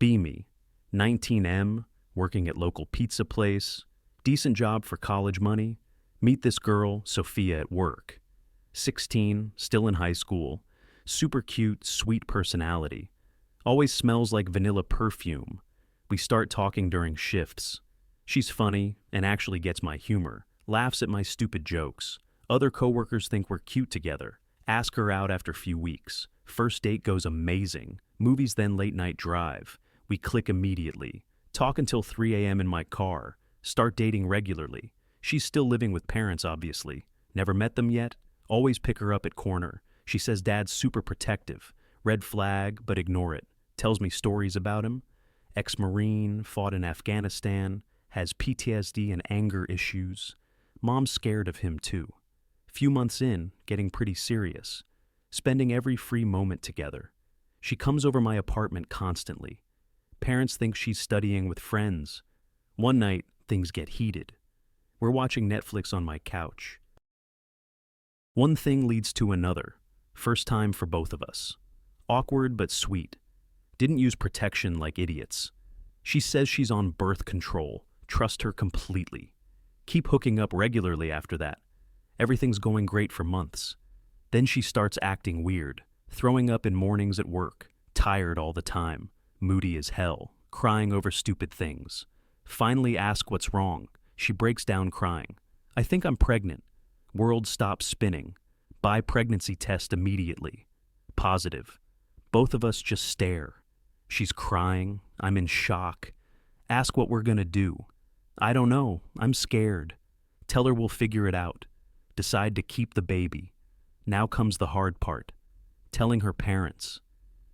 Be me, 19M, working at local pizza place, decent job for college money. Meet this girl, Sophia, at work. 16, still in high school, super cute, sweet personality. Always smells like vanilla perfume. We start talking during shifts. She's funny and actually gets my humor, laughs at my stupid jokes. Other coworkers think we're cute together. Ask her out after few weeks. First date goes amazing. Movies then late night drive. We click immediately. Talk until 3 a.m. in my car. Start dating regularly. She's still living with parents, obviously. Never met them yet. Always pick her up at corner. She says dad's super protective. Red flag, but ignore it. Tells me stories about him. Ex-Marine, fought in Afghanistan, has PTSD and anger issues. Mom's scared of him too. Few months in, getting pretty serious. Spending every free moment together. She comes over my apartment constantly. Parents think she's studying with friends. One night, things get heated. We're watching Netflix on my couch. One thing leads to another. First time for both of us. Awkward but sweet. Didn't use protection like idiots. She says she's on birth control. Trust her completely. Keep hooking up regularly after that. Everything's going great for months. Then she starts acting weird, throwing up in mornings at work, tired all the time, moody as hell, crying over stupid things. Finally ask what's wrong. She breaks down crying. I think I'm pregnant. World stops spinning. Buy pregnancy test immediately. Positive. Both of us just stare. She's crying. I'm in shock. Ask what we're gonna do. I don't know. I'm scared. Tell her we'll figure it out. Decide to keep the baby. Now comes the hard part. Telling her parents.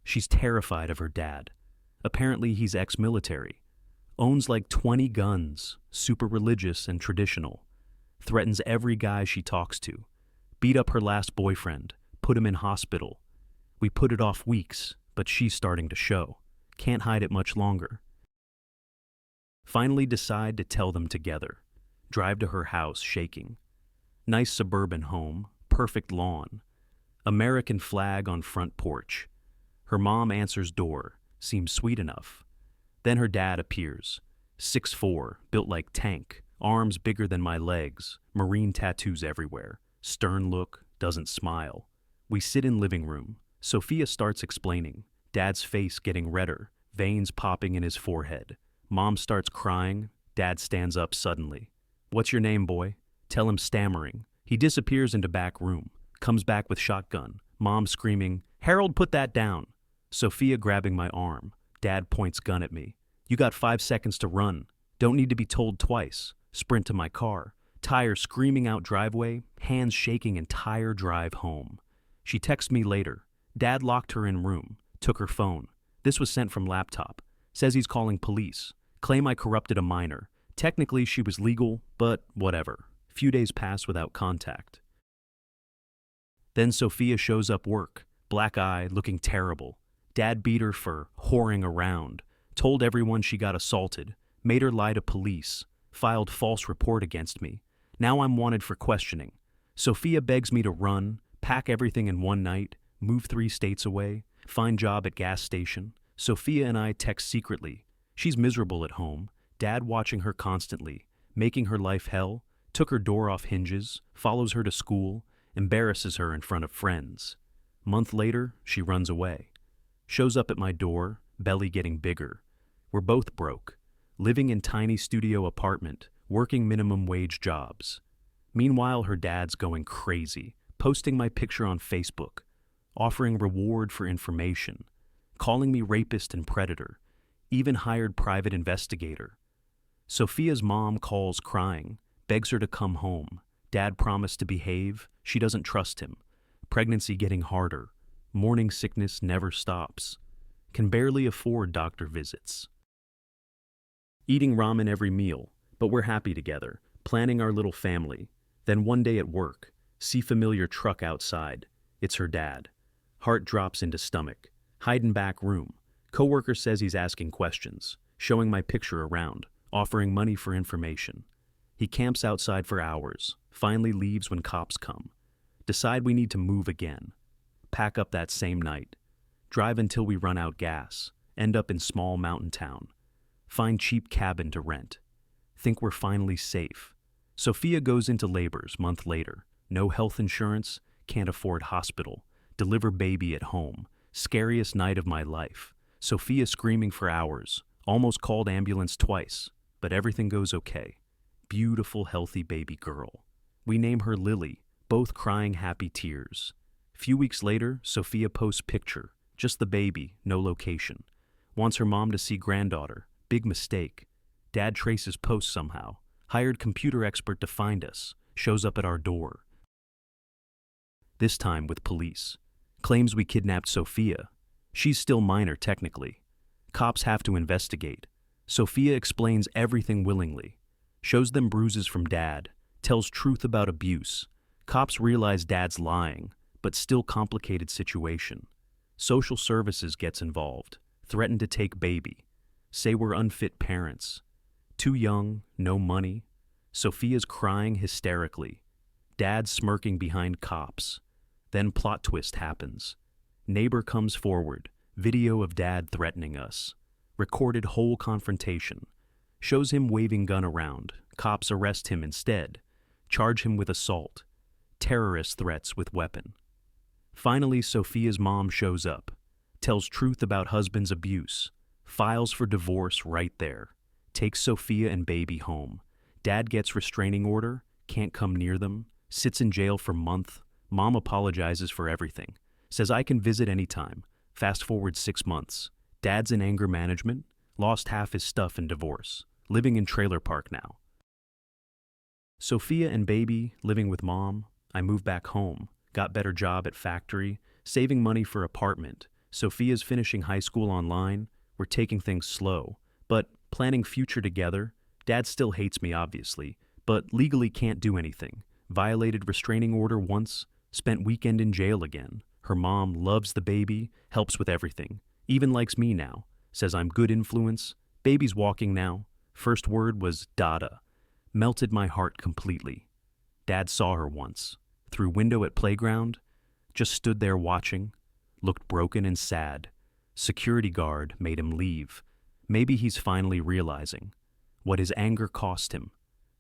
She's terrified of her dad. Apparently he's ex-military. Owns like 20 guns, super religious and traditional. Threatens every guy she talks to. Beat up her last boyfriend. Put him in hospital. We put it off weeks, but she's starting to show. Can't hide it much longer. Finally decide to tell them together. Drive to her house shaking. Nice suburban home, perfect lawn. American flag on front porch. Her mom answers door, seems sweet enough. Then her dad appears. 6'4", built like tank, arms bigger than my legs, marine tattoos everywhere. Stern look, doesn't smile. We sit in living room. Sophia starts explaining. Dad's face getting redder, veins popping in his forehead. Mom starts crying. Dad stands up suddenly. What's your name, boy? Tell him stammering. He disappears into back room. Comes back with shotgun. Mom screaming, Harold, put that down. Sophia grabbing my arm. Dad points gun at me. You got 5 seconds to run. Don't need to be told twice. Sprint to my car. Tires screaming out driveway. Hands shaking entire drive home. She texts me later. Dad locked her in room. Took her phone. This was sent from laptop. Says he's calling police. Claim I corrupted a minor. Technically she was legal, but whatever. Few days pass without contact. Then Sophia shows up work. Black eye, looking terrible. Dad beat her for whoring around. Told everyone she got assaulted. Made her lie to police. Filed false report against me. Now I'm wanted for questioning. Sophia begs me to run, pack everything in one night, move 3 states away, find job at gas station. Sophia and I text secretly. She's miserable at home. Dad watching her constantly, making her life hell. Took her door off hinges, follows her to school, embarrasses her in front of friends. Month later, she runs away. Shows up at my door, belly getting bigger. We're both broke, living in tiny studio apartment, working minimum wage jobs. Meanwhile, her dad's going crazy, posting my picture on Facebook, offering reward for information, calling me rapist and predator, even hired private investigator. Sophia's mom calls crying, begs her to come home. Dad promised to behave. She doesn't trust him. Pregnancy getting harder. Morning sickness never stops. Can barely afford doctor visits. Eating ramen every meal, but we're happy together, planning our little family. Then one day at work, see familiar truck outside. It's her dad. Heart drops into stomach. Hide in back room. Coworker says he's asking questions, showing my picture around, offering money for information. He camps outside for hours, finally leaves when cops come. Decide we need to move again. Pack up that same night. Drive until we run out gas. End up in small mountain town. Find cheap cabin to rent. Think we're finally safe. Sophia goes into labors month later. No health insurance, can't afford hospital. Deliver baby at home. Scariest night of my life. Sophia screaming for hours. Almost called ambulance twice, but everything goes okay. Beautiful, healthy baby girl. We name her Lily, both crying happy tears. Few weeks later, Sophia posts picture. Just the baby, no location. Wants her mom to see granddaughter. Big mistake. Dad traces post somehow. Hired computer expert to find us. Shows up at our door. This time with police. Claims we kidnapped Sophia. She's still minor technically. Cops have to investigate. Sophia explains everything willingly. Shows them bruises from Dad. Tells truth about abuse. Cops realize Dad's lying, but still complicated situation. Social services gets involved. Threaten to take baby. Say we're unfit parents. Too young, no money. Sophia's crying hysterically. Dad smirking behind cops. Then plot twist happens. Neighbor comes forward. Video of Dad threatening us. Recorded whole confrontation. Shows him waving gun around. Cops arrest him instead. Charge him with assault. Terrorist threats with weapon. Finally, Sophia's mom shows up. Tells truth about husband's abuse. Files for divorce right there. Takes Sophia and baby home. Dad gets restraining order. Can't come near them. Sits in jail for month. Mom apologizes for everything. Says I can visit anytime. Fast forward 6 months. Dad's in anger management. Lost half his stuff in divorce. Living in trailer park now. Sophia and baby living with mom. I moved back home. Got better job at factory. Saving money for apartment. Sophia's finishing high school online. We're taking things slow. But planning future together. Dad still hates me obviously. But legally can't do anything. Violated restraining order once. Spent weekend in jail again. Her mom loves the baby. Helps with everything. Even likes me now. Says I'm good influence. Baby's walking now. First word was Dada. Melted my heart completely. Dad saw her once. Through window at playground. Just stood there watching. Looked broken and sad. Security guard made him leave. Maybe he's finally realizing what his anger cost him.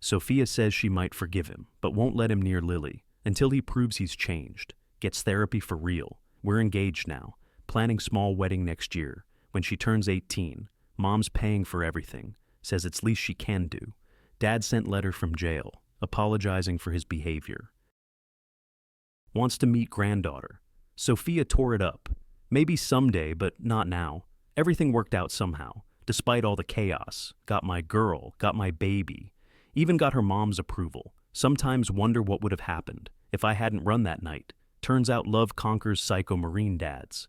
Sophia says she might forgive him, but won't let him near Lily until he proves he's changed. Gets therapy for real. We're engaged now. Planning small wedding next year. When she turns 18, mom's paying for everything. Says it's least she can do. Dad sent letter from jail, apologizing for his behavior. Wants to meet granddaughter. Sophia tore it up. Maybe someday, but not now. Everything worked out somehow, despite all the chaos. Got my girl, got my baby. Even got her mom's approval. Sometimes wonder what would have happened if I hadn't run that night. Turns out love conquers psycho marine dads.